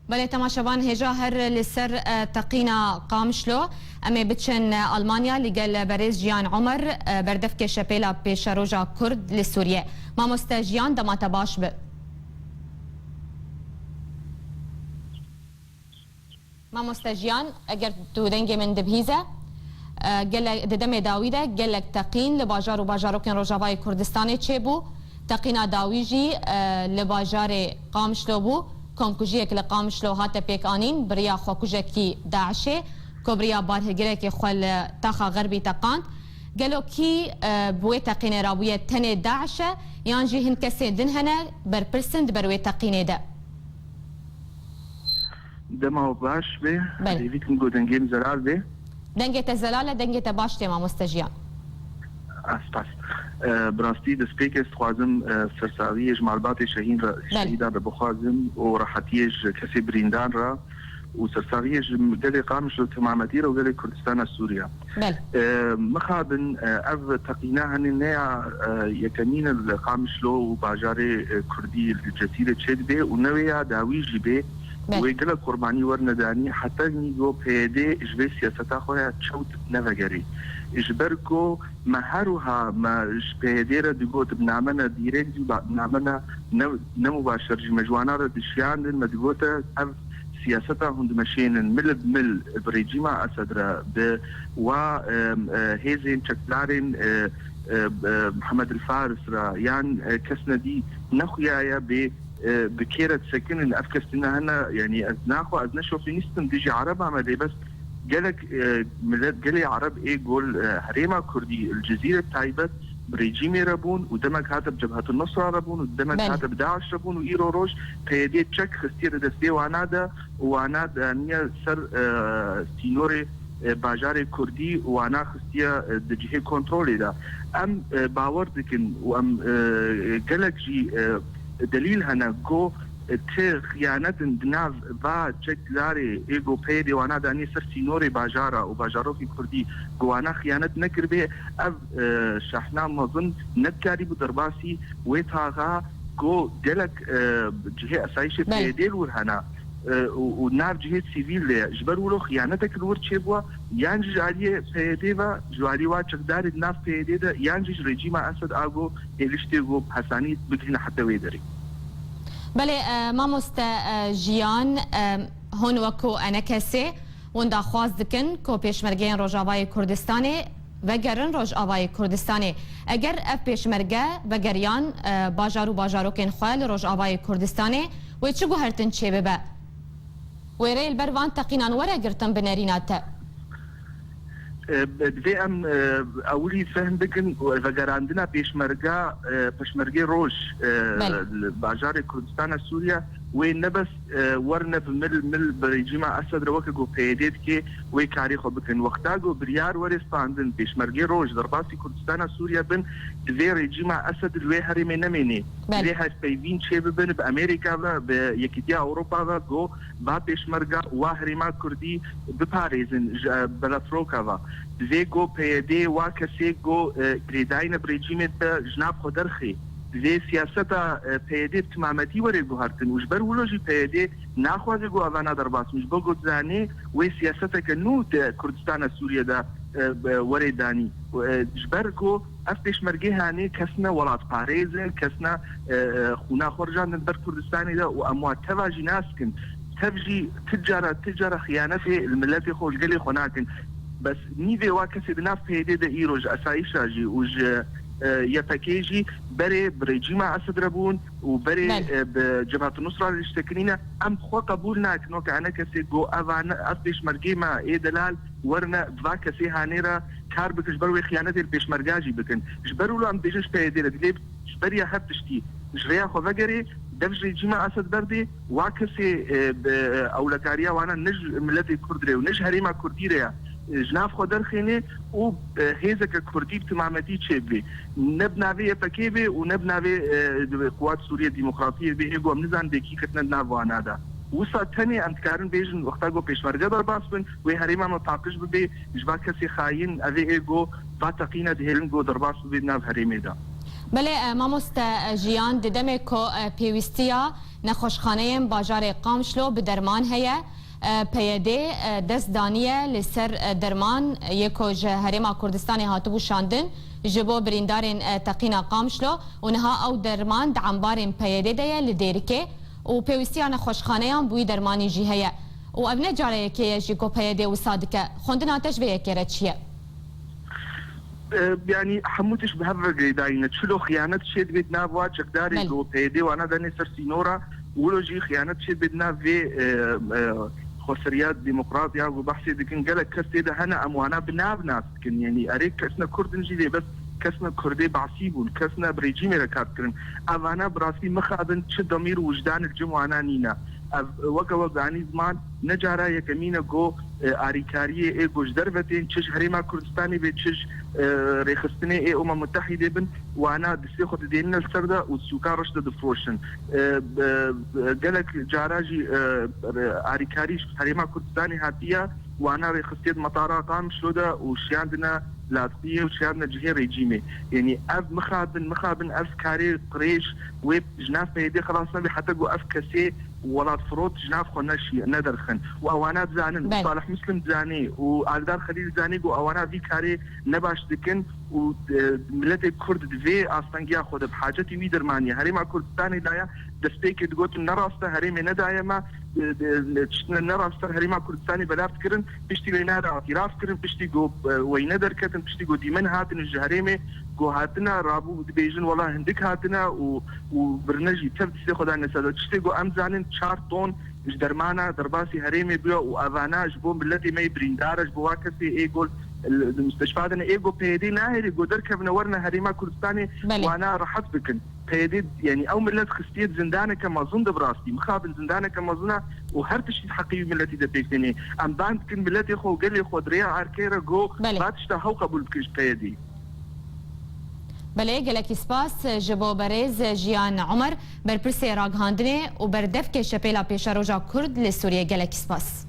بله تماشاوان هجا هر لسر تقینا قامشلو اما بچن المانیا لگل برز جیان عمر بردف که شپیلا پیش روژا کرد لسوریه ما مستجیان دمات باش ب ما مستجیان اگر تو دنگ من دبهیزه گل ددم داویده گلک تقین لباجار و باجاروکن روجاوای کردستان چه بو تقینا داویجی لباجار قامشلو بو کنکوژیک لقامشلو هات پیک آنین بریا خوکوژکی داعشه کبریا بارهگیرک خل تاخا غربی تقاند قالوا كي بوي تقين رابوية تاني داعشة يانجي هن كسي دن هنا بربرسند بروي تقين دا دما باش به ديفيت نقول دنجيم زلال به دنجة الزلالة دنجة باش تما مستجيان اسپاس براستی دسپیکس خوازم سرساوی اجمالبات شهیده بخوازم و راحتیج کسی بریندان را و سرساوی قال قامش تمامتي را و قال كردستان سوريا مخابن اف تقينا هنيا يكمين القامش لو وباجاري كردي الجزيره تشد به ونويا داويجي به ويقال قرباني ورنداني حتى نيجو بيدي اجبي سياستا خويا تشوت نفجري اجبركو مهروها ما شبيديرا ديقوت بنعمنا ديريكت بنعمنا نمباشر مجوانا ردشيان المدقوتا اف سياستا هند مشين مل بريجيما اسدرا ب و هيزين تشكلارين محمد الفارس را يعني كسنا دي نخيايا ب بكيرة سكن الافكستنا هنا يعني ازناخو ازنشو في نستن ديجي عرب عملي بس قالك ملاد قالي عرب ايه قول هريما كردي الجزيرة تايبت بريجيمي ربون ودما كاتب جبهة النصرة ربون ودما كاتب داعش ربون وإيرو روش قيادية تشك خستير دستي وعنادا نيا سر سينوري باجاري كردي وانا خستيا دجهي كنترولي دا ام باور دكن وام قالك جي دليل هنا جو ته خيانة دناف با تشك داري ايجو بيدي وانا داني سر سينوري باجارا وباجارو في كردي جوانا خيانة نكر به اف شحنا مظن نكاري بدرباسي ويتاغا جو دلك جهة اسايشة بيدي الورهنا وناف جهة سيفيل جبروا له خيانتك الور تشيبوا يانجي جالية بيدي با جوالي وا تشك داري دناف بيدي دا يانجي ريجيما اسد اغو الاشتيغو بحساني بكهنا حتى ويدري بله ما مستجیان هون وکو انکسی وندا خواست دکن کو پیشمرگین روجاوای کردستانی و گرن روجاوای کردستانی اگر اف پیشمرگه و گریان باجارو کن خوال روجاوای کردستانی و چگو هرتن چه ببه ویره البروان تقینان ورا گرتن بنریناته بدي ام اولي فهم بكن اذا عندنا بيشمرقه روج باجار كردستان سوريا وين نبس ورنا بمل بريجيما اسد روكو بيديت كي وي تاريخو بكن وقتاغو بريار ورستاندن بيشمرقه روج ضرباسي كردستان سوريا بن دي ريجيما اسد الوي هرمي نميني دي هاي بيبين شي بن بامريكا بيكيديا اوروبا جو با بيشمرقه واهرما كردي بباريزن بلاتروكا دي جو بيدي واكسي جو بريداين بريجيمت جناب خدرخي دي سياستا بيدي تمامتي وري جوهرتن وجبر ولوجي بيدي ناخذ جو اوانا درباس مش بوجو زاني وي سياستا كنو كردستان سوريا دا وري داني جبركو افتش مرجيها هاني كسنا ولات باريز كسنا خونا خرجان من كردستان دا واموات تواجي ناسكن تفجي تجارة خيانة الملات خوش قلي خناكن بس نيفي واكسي بناف بيدي دا ايروج اسايشاجي وج يفكيجي بري بريجيما اسد ربون وبري بجبهة النصرة اللي اشتكنينا ام خو قبولنا كنوك انا كسي جو افانا افدش مرقيما اي دلال ورنا دفا كسي هانيرا كار بك جبروا خيانتي البيش مرقاجي بكن جبروا له ام بيجيش بيدي لدليب جبريا هفتشتي جريا خو فقري دفج ريجيما اسد بردي واكسي اولكاريا وانا نج ملتي كردري ونج هريما كرديريا جناف خودر خيني و هيزك كردي بتمامتي تشبي نبناوي فكيبي ونبناوي قوات سوريا الديمقراطيه بيجو منزان دقيقه نافوانا دا وسا تاني انتكارن بيجن وقتاغو بيشمرجه درباس بن وي هريما مطاقش بي جباك سي خاين افي ايجو فاتقينا دهلنجو درباس بي ناف هريمي دا بله ما مستجیان ددمه کو پیوستیا نخوشخانه باجار قامشلو بدرمان هيا پیاده دست دانیه لسر درمان یکو هرما کردستانی هاتبو شاندن جبو بریندارین تقینا قامشلو و نها او درمان دعنبارین پیاده دیه لدیرکه و پیوستیان خوشخانه هم بوی درمانی جی هیا و ابنه جاره یکی جیکو پیاده و صادقه خوندن آتش به یکی را چیه؟ يعني حموتش بهذا قيداينا تشلو خيانات شيد بدنا بوا تقداري لو بيدي وانا داني سرسينورا ولو جي خيانات شيد بدنا في خسريات ديمقراطية وبحثي دكن قالك كرتي هنا اموانا بناس كن يعني اريك كسنا كردن جدي بس كسنا كردي بعصيبون كسنا بريجيمي ركاب كرن اوانا براسي مخابن تش ضمير وجدان الجمعانا نينا وقا عني زمان نجارا يكمينا جو آريكارية اي گوش دربتين تشج هريما كردستاني بي تشج ريخستني اي متحدة بن وانا دسي خود ديننا السردة والسوكا رشدة دفروشن قالك جاراجي آريكاريش هريما كردستاني هاتية وانا ريخستيت مطارا قام شلودا وشياندنا لاطقية وشياندنا جهي ريجيمي يعني اف مخابن اف كاري قريش ويب جناف ميدي خلاص نبي حتى قو اف كسي ولاد فروت جناف خوناشي ندرخن واوانات زانن صالح مسلم زاني والدار خليل زاني واوانا في كاري نباش دكن وملت كرد دفي اصلا خود بحاجتي وي درمانيا هريما كردستاني دايا دستيك تقول نراسته هريمي ندايا ما نراسته هريما كردستاني بلاف كرن بشتي لينادا اعتراف كرن بشتي جو ويندر كتن بشتي جو ديمن هاتن الجهريمي جو هاتنا رابو بيجن والله هندك هاتنا وبرنجي تبدي خدا نسال تشتي جو امزانن 4 طن درمانا درباسي هريمي بيو واذانا جبو ملتي مي بريندارج بو واكسي ايجول المستشفى دنا ايجو بيدي ناهري جو دركب نورنا هريما كردستاني وانا رحت بكن بيدي يعني او ملت خستيت زندانه كما زند براستي مخابن زندانه كما زنا وهرتش حقيقي ملتي دبيكني ام باند كن ملتي خو قال لي خضريه عركيره جو باتشتا هو قبول بكش بيدي بله گلکی سپاس جبو برز جیان عمر بر پرسی راگهاندنه و بر دفک شپیلا پیش روژا کرد لسوریه گلکی سپاس